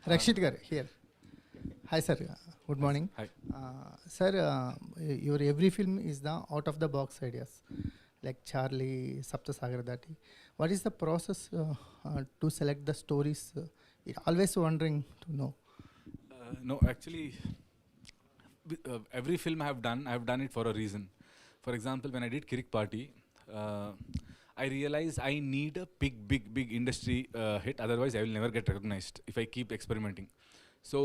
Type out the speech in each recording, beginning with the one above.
Rakshit garu here. Hi sir, good morning. Hi. Sir, your every film is the out of the box ideas, like Charlie, Sapta Sagaralu Dhaati. What is the process to select the stories? Always wondering to know. No, actually, every film I have done it for a reason. For example, when I did Kirik Party, I realized I need a big industry hit. Otherwise, I will never get recognized if I keep experimenting. So,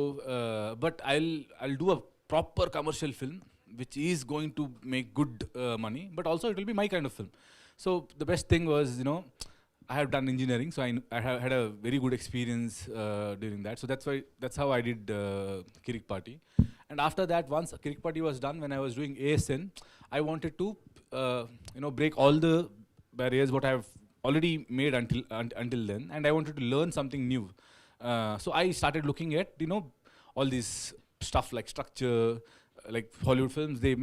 but I'll do a proper commercial film which is going to make good money, but also it will be my kind of film. So the best thing was, I have done engineering, so I have had a very good experience during that. So that's how I did Kirik Party. And after that, once Kirik Party was done, when I was doing ASN, I wanted to break all the barriers what I have already made until then, and I wanted to learn something new. So I started looking at all this stuff like structure, like Hollywood films. They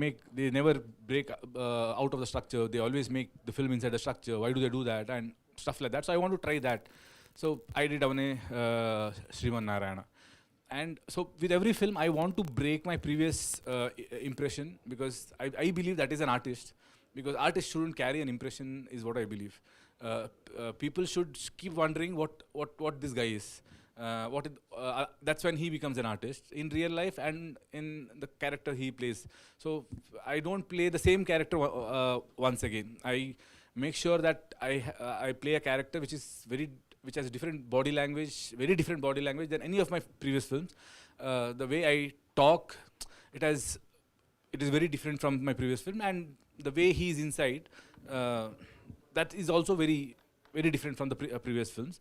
never break out of the structure. They always make the film inside the structure. Why do they do that? And stuff like that. So I want to try that. So I did Avane Sriman Narayana. And so with every film, I want to break my previous impression, because I believe that is an artist. Because artists shouldn't carry an impression, is what I believe. People should keep wondering what this guy is. That's when he becomes an artist in real life and in the character he plays. So I don't play the same character once again. I make sure that I play a character which has different body language, very different body language than any of my previous films. The way I talk, it is very different from my previous film, and the way he is inside, that is also very different from the previous films.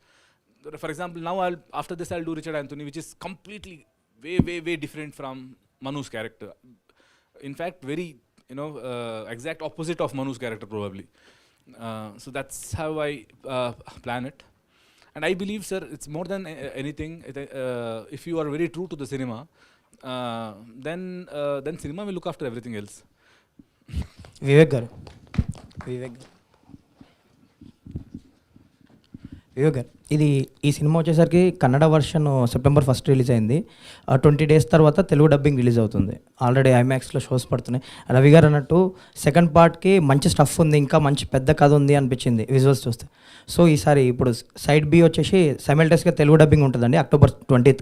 For example, now after this I'll do Richard Anthony, which is completely way different from Manu's character. In fact, very exact opposite of Manu's character probably. So that's how I plan it. And I believe, sir, it's more than anything. If you are very true to the cinema, then cinema will look after everything else. Vivek garu, ఇది ఈ cinema వచ్చేసరికి Kannada version September 1 release అయింది. 20 days తర్వాత Telugu dubbing release అవుతుంది. Already ఐమాక్స్లో shows పడుతున్నాయి. రవి గారు అన్నట్టు second పార్ట్కి మంచి స్టఫ్ ఉంది, ఇంకా మంచి పెద్ద కథ ఉంది అనిపించింది విజువల్స్ చూస్తే. సో ఈసారి ఇప్పుడు సైడ్ బి వచ్చేసి సైమల్టేనియస్గా తెలుగు డబ్బింగ్ ఉంటుందండి October 20th,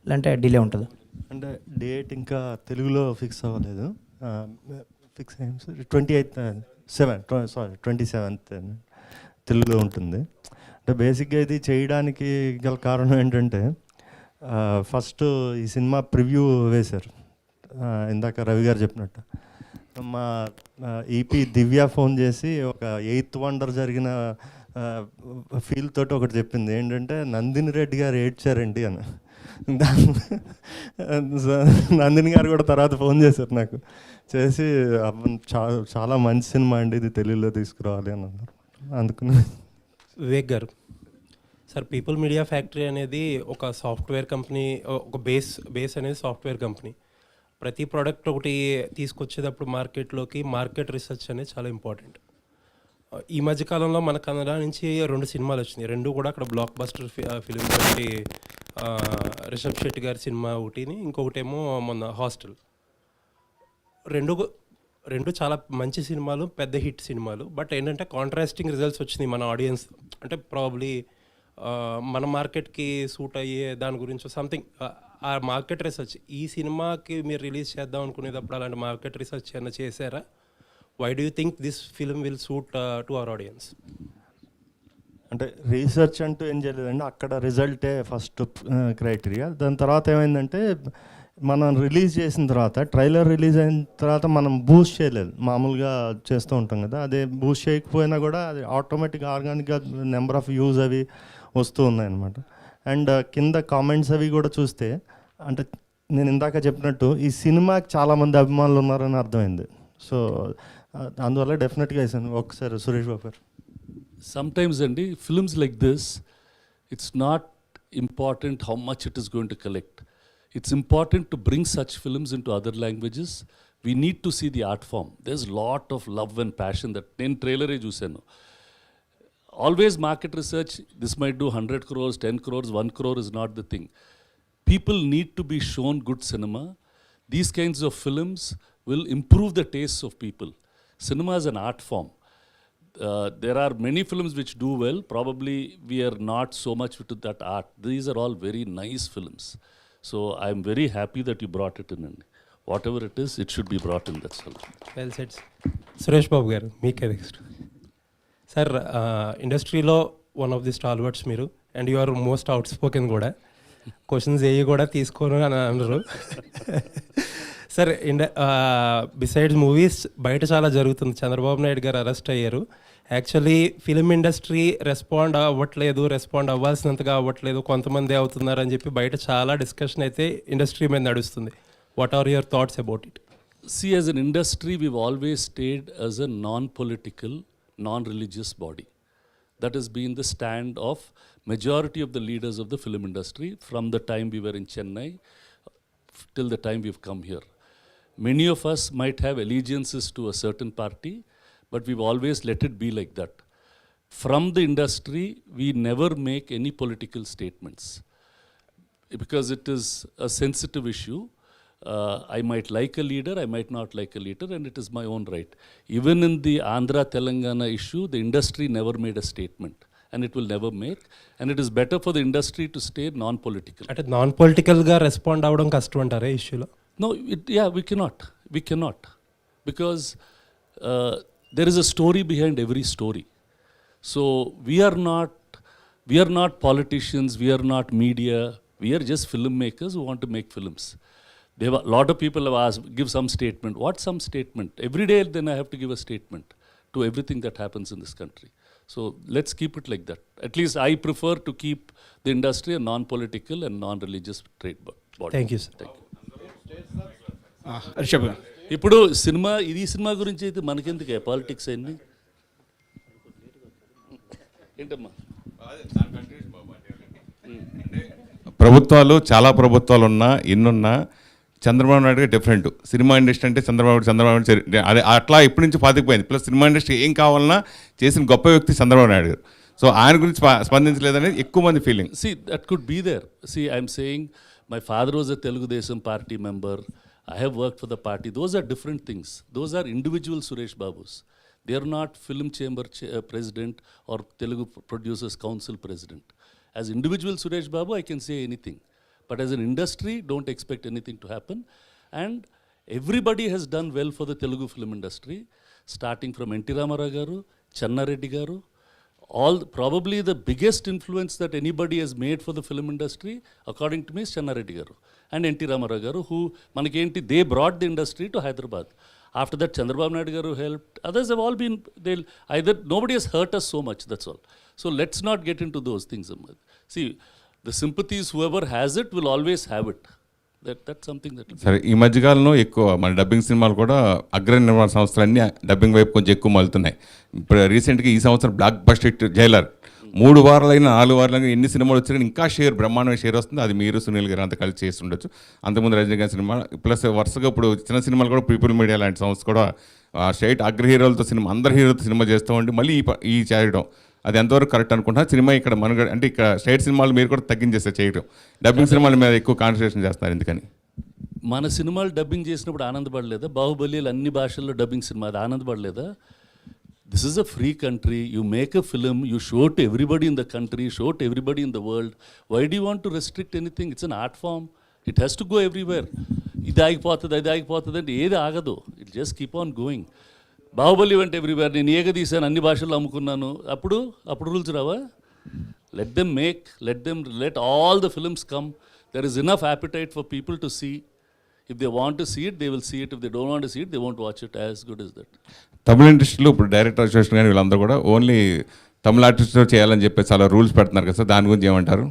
లేదంటే డిలే ఉంటుంది? అంటే డేట్ ఇంకా తెలుగులో ఫిక్స్ అవ్వలేదు. ఫిక్స్ అయ్యింది 27th తెలుగులో ఉంటుంది. అంటే బేసిక్గా ఇది చేయడానికి గల కారణం ఏంటంటే, ఫస్ట్ ఈ సినిమా ప్రివ్యూ వేశారు ఇందాక రవి గారు చెప్పినట్టు. మా ఈపీ దివ్య ఫోన్ చేసి ఒక 8th వండర్ జరిగిన ఫీల్ తోటి ఒకటి చెప్పింది, ఏంటంటే నందిని రెడ్డి గారు ఏడ్చారండి అని. నందిని గారు కూడా తర్వాత ఫోన్ చేశారు నాకు, చేసి చాలా మంచి సినిమా అండి, ఇది తెలుగులో తీసుకురావాలి అని అన్నారు. అందుకని వివేక్ గారు, సార్ పీపుల్ మీడియా ఫ్యాక్టరీ అనేది ఒక సాఫ్ట్వేర్ కంపెనీ, ఒక బేస్ అనేది సాఫ్ట్వేర్ కంపెనీ. ప్రతి ప్రోడక్ట్ ఒకటి తీసుకొచ్చేటప్పుడు మార్కెట్ రీసెర్చ్ అనేది చాలా ఇంపార్టెంట్. ఈ మధ్యకాలంలో మన కన్నడ నుంచి 2 సినిమాలు వచ్చినాయి. 2 కూడా అక్కడ బ్లాక్ బస్టర్ ఫిలిం. ఒకటి రిషబ్ శెట్టి గారి సినిమా ఒకటిని, ఇంకొకటేమో మొన్న హాస్టల్. రెండు చాలా మంచి సినిమాలు, పెద్ద హిట్ సినిమాలు. బట్ ఏంటంటే కాంట్రాస్టింగ్ రిజల్ట్స్ వచ్చినాయి మన ఆడియన్స్. అంటే ప్రాబ్లీ మన మార్కెట్కి సూట్ అయ్యే దాని గురించి సంథింగ్ ఆ మార్కెట్ రీసెర్చ్ ఈ సినిమాకి మీరు రిలీజ్ చేద్దాం అనుకునేటప్పుడు అలాంటి మార్కెట్ రీసెర్చ్ ఏమైనా చేశారా? Why do you think this film will suit to our audience? అంటే రీసెర్చ్ అంటూ ఏం చేయలేదండి, అక్కడ రిజల్టే ఫస్ట్ క్రైటీరియా. దాని తర్వాత ఏమైందంటే, మనం రిలీజ్ చేసిన తర్వాత, ట్రైలర్ రిలీజ్ అయిన తర్వాత మనం బూస్ట్ చేయలేదు, మామూలుగా చేస్తూ ఉంటాం కదా. అదే బూస్ట్ చేయకపోయినా కూడా అది ఆటోమేటిక్గా ఆర్గానిక్గా నెంబర్ ఆఫ్ వ్యూస్ అవి వస్తూ ఉన్నాయన్నమాట. అండ్ కింద కామెంట్స్ అవి కూడా చూస్తే, అంటే నేను ఇందాక చెప్పినట్టు ఈ సినిమాకి చాలామంది అభిమానులు ఉన్నారని అర్థమైంది. సో అందువల్ల డెఫినెట్గా వేసాను. ఒకసారి సురేష్ బాబు గారు. Sometimes అండి films like this, it's not important how much it is going to collect. It's important to bring such films into other languages. We need to see the art form. There's a lot of love and passion that నేను ట్రైలరే చూశాను. Always market research, this might do 100 crores, 10 crores, 1 crore is not the thing. people need to be shown good cinema. These kinds of films will improve the tastes of people. Cinema is an art form. There are many films which do well. Probably we are not so much into that art. These are all very nice films. So I'm very happy that you brought it in. And whatever it is, it should be brought in. That's all. Well set. Suresh Babu గారు మీకే next. Sir ఇండస్ట్రీలో one of the stalwarts మీరు, and you are most outspoken కూడా. Questions ఏవి కూడా తీసుకోను అని అన్నారు. సార్ బిసైడ్స్ మూవీస్ బయట చాలా జరుగుతుంది. చంద్రబాబు నాయుడు గారు అరెస్ట్ అయ్యారు. యాక్చువల్లీ ఫిలిం ఇండస్ట్రీ రెస్పాండ్ అవ్వాల్సినంతగా అవ్వట్లేదు, కొంతమంది అవుతున్నారని చెప్పి బయట చాలా డిస్కషన్ అయితే ఇండస్ట్రీ మీద నడుస్తుంది. What are your thoughts about it? See, as an industry, we've always stayed as a non-political, non-religious body. That has been the stand of majority of the leaders of the film industry from the time we were in Chennai till the time we've come here. Many of us might have allegiances to a certain party, but we've always let it be like that. From the industry, we never make any political statements because it is a sensitive issue. I might like a leader, I might not like a leader, and it is my own right. Even in the Andhra Telangana issue, the industry never made a statement, and it will never make, and it is better for the industry to stay non-political. అంటే non పొలిటికల్గా respond అవ్వడం కష్టం అంటారా ఇష్యూలో? No, we cannot, because there is a story behind every story. So we are not politicians, we are not media, we are just filmmakers who want to make films. There were a lot of people have asked, give some statement. What some statement? Every day then I have to give a statement to everything that happens in this country. So let's keep it like that. At least I prefer to keep the industry a non-political and non-religious trade body. Thank you sir. Thank you. Rishab ఇప్పుడు cinema గురించి అయితే మనకెందుకు politics అన్ని ఏంటమ్మా? ప్రభుత్వాలు చాలా ప్రభుత్వాలు ఉన్నా ఎన్నున్నా చంద్రబాబు నాయుడు గారు డిఫరెంట్. సినిమా ఇండస్ట్రీ అంటే చంద్రబాబు అదే అట్లా ఇప్పటి నుంచి పాతికిపోయింది. ప్లస్ సినిమా ఇండస్ట్రీ ఏం కావాలన్నా చేసిన గొప్ప వ్యక్తి చంద్రబాబు నాయుడు గారు. సో ఆయన గురించి స్పందించలేదనేది ఎక్కువ మంది feeling. See, that could be there. See, I'm saying my father was a Telugu Desam party member. I have worked for the party. Those are different things. Those are individual Suresh Babus. They are not film chamber president or Telugu Producers Council president. As individual Suresh Babu, I can say anything. But as an industry, don't expect anything to happen. And everybody has done well for the Telugu film industry, starting from N.T. Ramarao garu, Channa Reddy garu. Probably the biggest influence that anybody has made for the film industry, according to me, is Channa Reddy garu and N.T. Ramarao garu, who manakenti they brought the industry to Hyderabad. After that, Chandrababu Naidu garu helped. Others have all been, nobody has hurt us so much, that's all. So let's not get into those things. See, the sympathies, whoever has it will always have it. That's something that... సరే, ఈ మధ్యకాలంలో ఎక్కువ మన dubbing సినిమాలు కూడా అగ్ర నిర్మాణ సంస్థలన్నీ డబ్బింగ్ వైపు కొంచెం ఎక్కువ మలుతున్నాయి. ఇప్పుడు రీసెంట్గా ఈ సంవత్సరం బ్లాక్ బస్టర్ హిట్ జైలర్ 3 వారాలైనా 4 వారాలైనా ఎన్ని సినిమాలు వచ్చినా ఇంకా బ్రహ్మాండమైన షేర్ వస్తుంది. అది మీరు సునీల్ గారు అంతా కలిసి చేసి ఉండొచ్చు. అంతకుముందు రజనీకాంత్ సినిమా ప్లస్ వరుసగా ఇప్పుడు చిన్న సినిమాలు కూడా పీపుల్ మీడియా లాంటి సంస్థ కూడా స్ట్రైట్ అగ్ర హీరోలతో సినిమా అందరు హీరోలతో సినిమా చేస్తూ ఉండి మళ్ళీ ఈ చేయడం అది ఎంతవరకు కరెక్ట్ అనుకుంటున్నా? సినిమా ఇక్కడ అంటే ఇక్కడ స్ట్రైట్ సినిమాలు మీరు కూడా తగ్గించేస్తే చేయడం, డబ్బింగ్ సినిమాల మీద ఎక్కువ కాన్సన్ట్రేషన్ చేస్తున్నారు. ఎందుకని? మన సినిమాలు డబ్బింగ్ చేసినప్పుడు ఆనందపడలేదా? బాహుబలిలు అన్ని భాషల్లో డబ్బింగ్ సినిమా, అది ఆనందపడలేదా? This is a free country. You make a film, you show to everybody in the country, show to everybody in the world. Why do you want to restrict anything? It's an art form. It has to go everywhere. ఇది ఆగిపోతుంది అంటే ఏది ఆగదు. It just keep on going. Baahubali went everywhere. నేను తీసాను, అన్ని భాషల్లో అమ్ముకున్నాను. అప్పుడు రూల్స్ రావా? Let all the films come. There is enough appetite for people to see. If they want to see it, they will see it. If they don't want to see it, they won't watch it. As good as that. తమిళ ఇండస్ట్రీలో ఇప్పుడు director association కానీ వీళ్ళందరూ కూడా only తమిళ ఆర్టిస్ట్తో చేయాలని చెప్పి చాలా rules పెడుతున్నారు కదా సార్, దాని గురించి ఏమంటారు?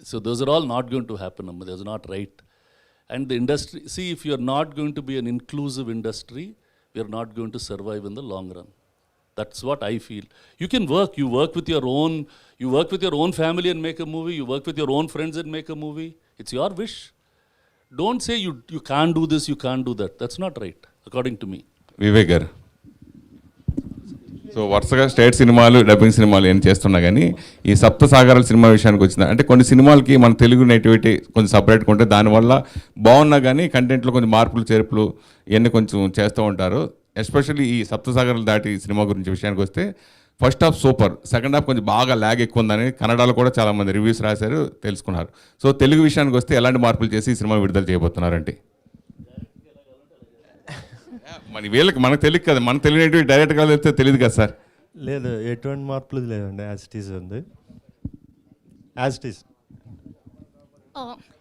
So those are all not going to happen. That's not right. And the industry, see, if you are not going to be an inclusive industry, we are not going to survive in the long run. That's what I feel. You can work. You work with your own family and make a movie. You work with your own friends and make a movie. It's your wish. Don't say you can't do this, you can't do that. That's not right, according to me. Vivek గారు. So వరుసగా state సినిమాలు dubbing సినిమాలు ఏం చేస్తున్నా కానీ ఈ సప్త సాగరాల cinema విషయానికి వచ్చింది అంటే కొన్ని సినిమాలకి మన తెలుగు నేటివిటీ కొంచెం సపరేట్గా ఉంటే దానివల్ల బాగున్నా కానీ కంటెంట్లో కొంచెం మార్పులు చేర్పులు ఇవన్నీ కొంచెం చేస్తూ ఉంటారు. ఎస్పెషల్లీ ఈ సప్త సాగరాలు దాటి సినిమా గురించి విషయానికి వస్తే first half super, second half కొంచెం బాగా ల్యాగ్ ఎక్కువ ఉందని కన్నడలో కూడా చాలామంది రివ్యూస్ రాశారు, తెలుసుకున్నారు. సో తెలుగు విషయానికి వస్తే ఎలాంటి మార్పులు చేసి ఈ సినిమా విడుదల చేయబోతున్నారంటే మన వీళ్ళకి మనకు తెలియదు కదా, మనకు తెలియనివి డైరెక్ట్గా వెళ్తే తెలియదు కదా సార్. లేదు, ఎటువంటి మార్పులు లేదండి, యాజ్ ఇట్ ఈజ్ ఉంది, as it is.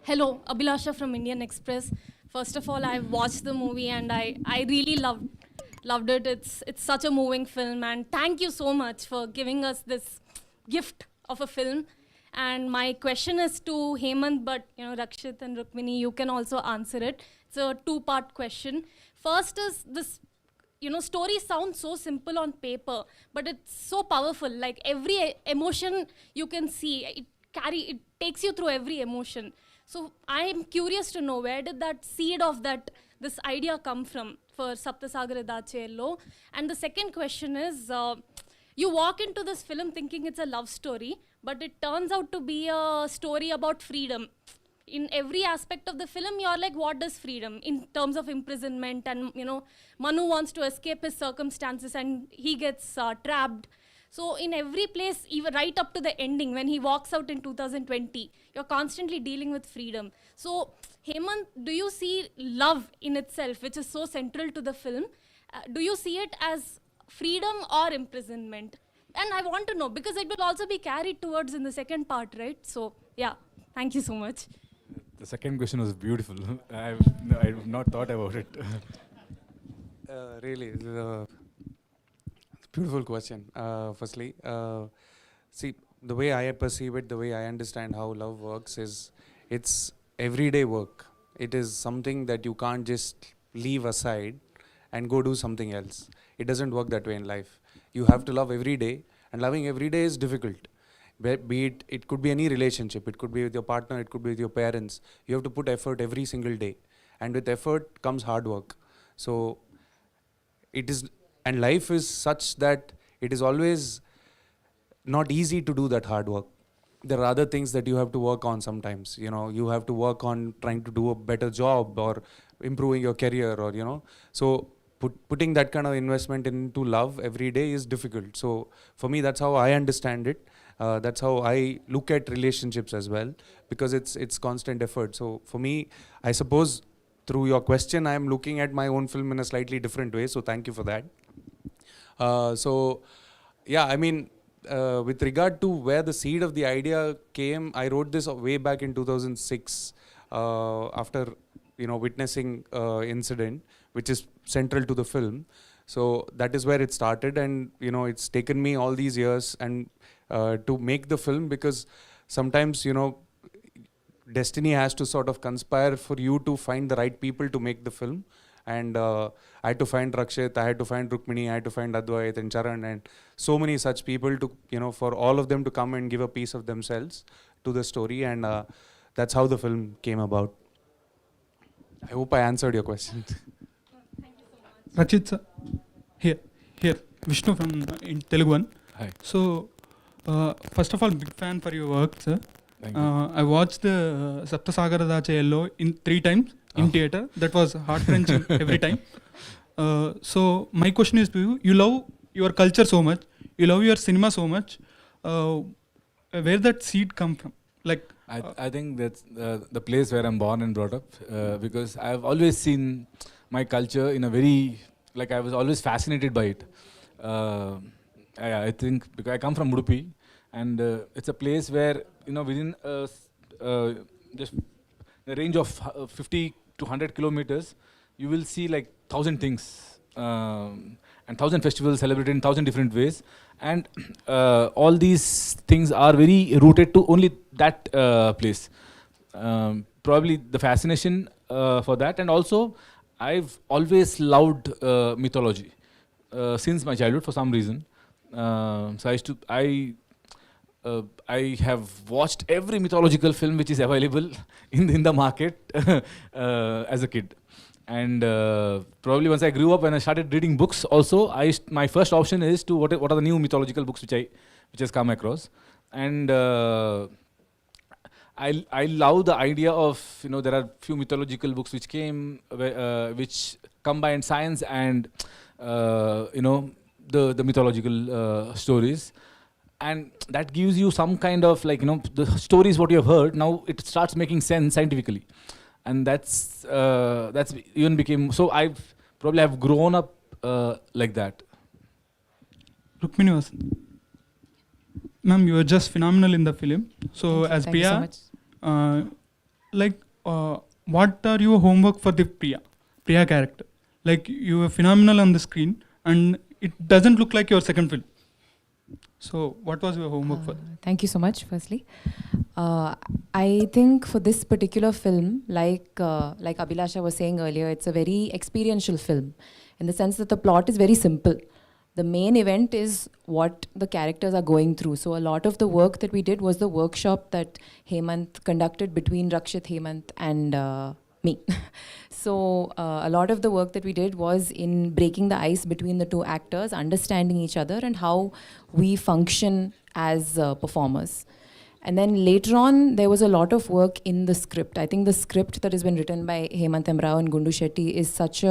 Hello, Abhilasha from Indian Express. First of all, I watched the movie and I really loved it. It's such a moving film, and thank you so much for giving us this gift of a film. And my question is to Hemant, but Rakshit and Rukmini, you can also answer it. It's a two-part question. First is this, story sounds so simple on paper, but it's so powerful. Like every emotion you can see, it takes you through every emotion. So I am curious to know, where did that seed of this idea come from for Sapta Sagaralu Dhaati? And the second question is, you walk into this film thinking it's a love story, but it turns out to be a story about freedom. In every aspect of the film, you're like, what does freedom? In terms of imprisonment, and Manu wants to escape his circumstances and he gets trapped. So in every place, even right up to the ending, when he walks out in 2020, you're constantly dealing with freedom. So Hemant, do you see love in itself, which is so central to the film? Do you see it as freedom or imprisonment? And I want to know, because it will also be carried towards in the second part, right? So yeah, thank you so much. The second question was beautiful. I've not thought about it. Really, beautiful question. Firstly, see, the way I perceive it, the way I understand how love works is, it's everyday work. It is something that you can't just leave aside and go do something else. It doesn't work that way in life. You have to love every day, and loving every day is difficult. Be it could be any relationship, it could be with your partner, it could be with your parents. You have to put effort every single day, and with effort comes hard work. So it is, and life is such that it is always not easy to do that hard work. There are other things that you have to work on sometimes. You have to work on trying to do a better job or improving your career, or so putting that kind of investment into love every day is difficult. So for me, that's how I understand it. That's how I look at relationships as well, because it's constant effort. So for me, I suppose through your question, I am looking at my own film in a slightly different way. So thank you for that. So yeah, I mean, with regard to where the seed of the idea came, I wrote this way back in 2006 after witnessing incident which is central to the film. So that is where it started, and it's taken me all these years and to make the film, because sometimes destiny has to sort of conspire for you to find the right people to make the film. And I had to find Rakshit, I had to find Rukmini, I had to find Advait and Charan, and so many such people to for all of them to come and give a piece of themselves to the story, and that's how the film came about. I hope I answered your question. Rakshit sir, here, Vishnu from in Telugu one. Hi. So first of all, big fan for your work, sir. Thank you. I watched the Sapta Sagaralu Dhaati in 3 times in theater. That was heart-wrenching every time. So my question is to you: you love your culture so much, you love your cinema so much. Where that seed come from? Like I think that's the place where I'm born and brought up, because I've always seen my culture in a very, like, I was always fascinated by it. I think because I come from Udupi, and it's a place where within just the range of 50 to 100 kilometers, you will see like 1,000 things and 1,000 festivals celebrated in 1,000 different ways, and all these things are very rooted to only that place. Probably the fascination for that, and also I've always loved mythology since my childhood for some reason. So I have watched every mythological film which is available in the market as a kid. And probably once I grew up and I started reading books also, my first option is to what are the new mythological books which has come across. And I love the idea of, there are few mythological books which which combine science and, the mythological stories. And that gives you some kind of the stories what you have heard, now it starts making sense scientifically. And that's even became, so I've probably have grown up like that. Rukmini was, ma'am, you are just phenomenal in the film. So as Thank you so Priya, much. what are your homework for the Priya character? Like, you are phenomenal on the screen and it doesn't look like your second film. So what was your homework for? Thank you so much, firstly. I think for this particular film, like Abhilasha was saying earlier, it's a very experiential film in the sense that the plot is very simple. The main event is what the characters are going through. So a lot of the work that we did was the workshop that Hemant conducted between Rakshit, Hemant and me. So a lot of the work that we did was in breaking the ice between the two actors, understanding each other and how we function as performers. And then later on, there was a lot of work in the script. I think the script that has been written by Hemant Emrao and Gundu Shetty is such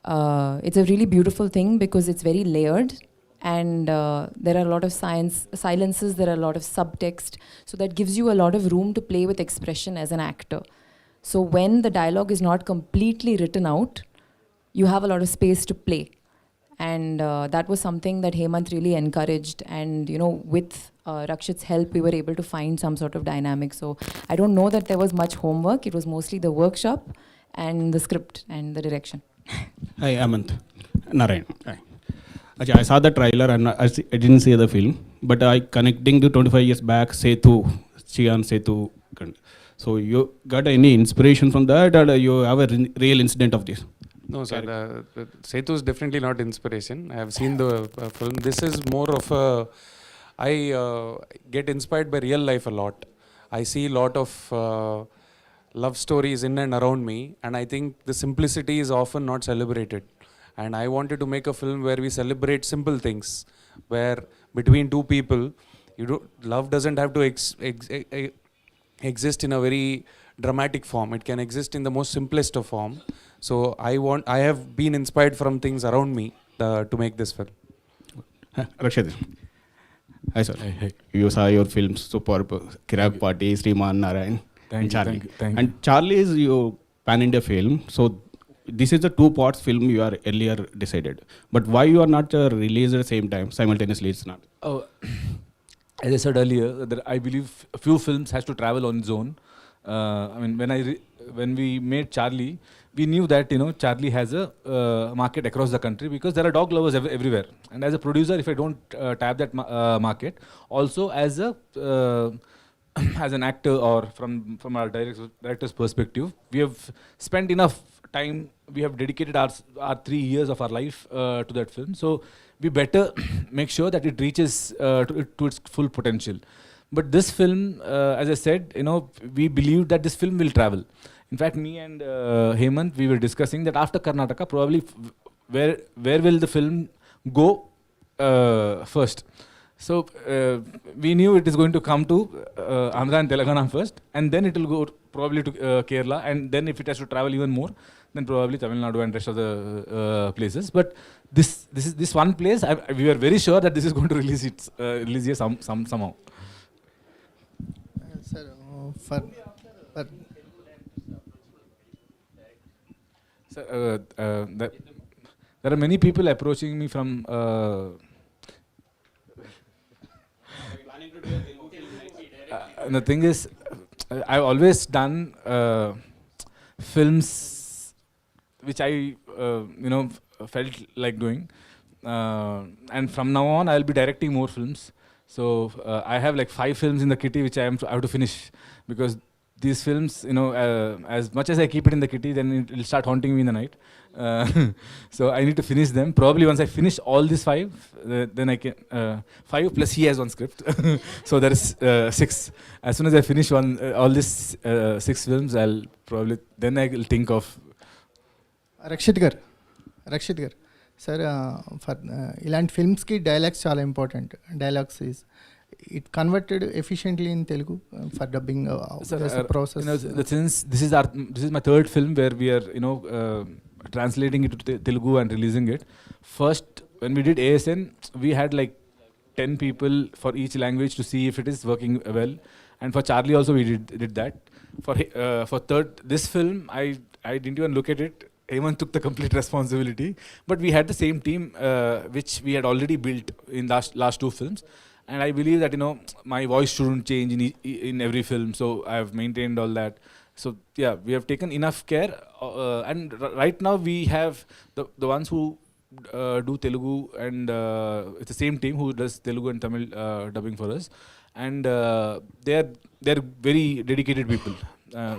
it's a really beautiful thing because it's very layered. And there are a lot of silences, there are a lot of subtext. So that gives you a lot of room to play with expression as an actor. So when the dialogue is not completely written out, you have a lot of space to play. And that was something that Hemant really encouraged. And with Rakshit's help, we were able to find some sort of dynamic. So I don't know that there was much homework. It was mostly the workshop and the script and the direction. Hi, Amant. Narayan. Hi. I saw the trailer and I didn't see the film, but I connecting to 25 years back, Setu, Chian Setu. So you got any inspiration from that, or you have a real incident of this? No, sir. Setu is definitely not inspiration. I have seen the film. This is more of I get inspired by real life a lot. I see a lot of love stories in and around me, and I think the simplicity is often not celebrated. And I wanted to make a film where we celebrate simple things, where between two people, love doesn't have to exist in a very dramatic form. It can exist in the most simplest of form. So I have been inspired from things around me to make this film. Rakshit. Hi, sir. Hey. You saw your films, superb. Kirag Party, Sriman, Narayan, and Charlie. Thank you. And Charlie is your pan-India film. So this is a two-parts film you are earlier decided. But why you are not released at the same time, simultaneously? It's not. Oh, as I said earlier, I believe a few films has to travel on its own. I mean, when we made Charlie, we knew that Charlie has a market across the country because there are dog lovers everywhere. And as a producer, if I don't tap that market, also as a as an actor or from our director's perspective, we have spent enough time. We have dedicated our 3 years of our life to that film. So we better make sure that it reaches to its full potential. But this film, as I said, we believe that this film will travel. In fact, me and Hemant, we were discussing that after Karnataka, probably where will the film go first? So we knew it is going to come to Andhra and Telangana first, and then it will go probably to Kerala, and then if it has to travel even more, then probably Tamil Nadu and rest of the places. But this one place, we were very sure that this is going to release here somehow. Sir, there are many people approaching me from. The thing is, I've always done films which I felt like doing, and from now on I'll be directing more films. So I have like 5 films in the kitty which I have to finish, because these films, as much as I keep it in the kitty, then it will start haunting me in the night. So I need to finish them. Probably once I finish all these 5, then I can 5 plus he has 1 script. So there is 6. As soon as I finish all these 6 films, then I will think of Rakshit గారు sir, for ఇలాంటి ఫిల్మ్స్కి dialogues చాలా important. Dialogues is it converted efficiently in Telugu for dubbing process. Since this is my third film where we are translating it to Telugu and releasing it. First, when we did ASN, we had like 10 people for each language to see if it is working well. And for Charlie also we did that. For this film, I didn't even look at it. Hemant took the complete responsibility. But we had the same team which we had already built in last two films. And I believe that my voice shouldn't change in every film. So I have maintained all that. So yeah, we have taken enough care. And right now we have the ones who do Telugu, and it's the same team who does Telugu and Tamil dubbing for us. And they're very dedicated people.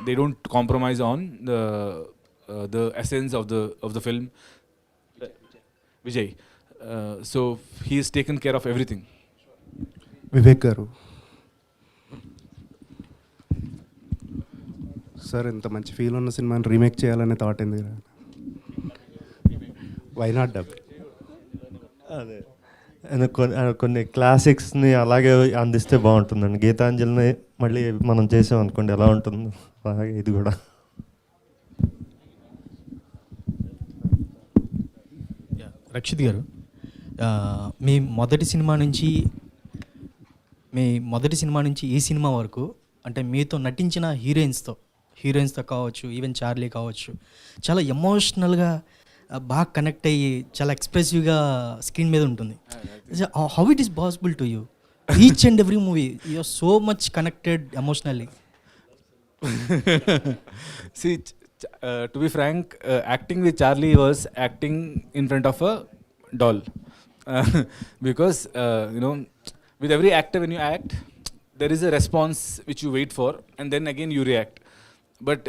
They don't compromise on the essence of the film. Vijay. So he has taken care of everything. Vivek గారు, sir ఇంత మంచి feel ఉన్న సినిమాని remake చేయాలనే thought ఎందుకు? Why not dub? అదే కొన్ని క్లాసిక్స్ని అలాగే అందిస్తే బాగుంటుందండి. గీతాంజలిని మళ్ళీ మనం చేసాం అనుకోండి, ఎలా ఉంటుంది అలాగే ఇది కూడా. రక్షిత్ గారు, మీ మొదటి సినిమా నుంచి ఈ సినిమా వరకు, అంటే మీతో నటించిన హీరోయిన్స్తో కావచ్చు, ఈవెన్ చార్లీ కావచ్చు, చాలా ఎమోషనల్గా బాగా కనెక్ట్ అయ్యి చాలా ఎక్స్ప్రెసివ్గా స్క్రీన్ మీద ఉంటుంది. How it is possible to you? Each and every movie you are so much connected emotionally. See, to be frank, acting with Charlie was acting in front of a doll. Because with every actor, when you act, there is a response which you wait for, and then again you react. But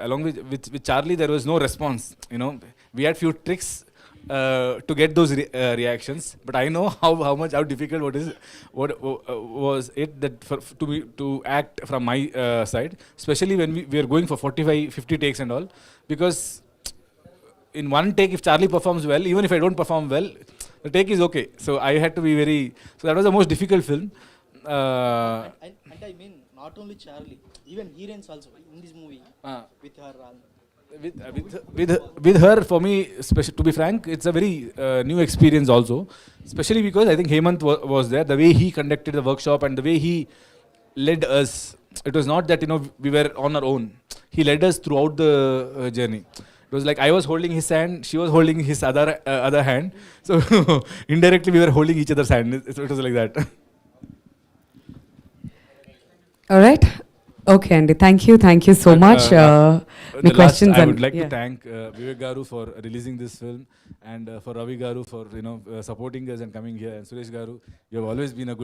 along with Charlie, there was no response. We had few tricks to get those reactions. But I know how difficult what was it that to act from my side, especially when we are going for 45-50 takes and all. Because in one take, if Charlie performs well, even if I don't perform well, the take is okay. So I had to be so that was the most difficult film. And I mean, not only Charlie, even heroines also in this movie with her. With her, for me, to be frank, it's a very new experience also. Especially because I think Hemant was there. The way he conducted the workshop and the way he led us, it was not that we were on our own. He led us throughout the journey. It was like I was holding his hand, she was holding his other hand. So indirectly we were holding each other's hand. It was like that. All right. Okay, Andy. Thank you so much. My questions. I would like to thank Vivek Garu for releasing this film, and for Ravi Garu for supporting us and coming here, and Suresh Garu, you have always been a good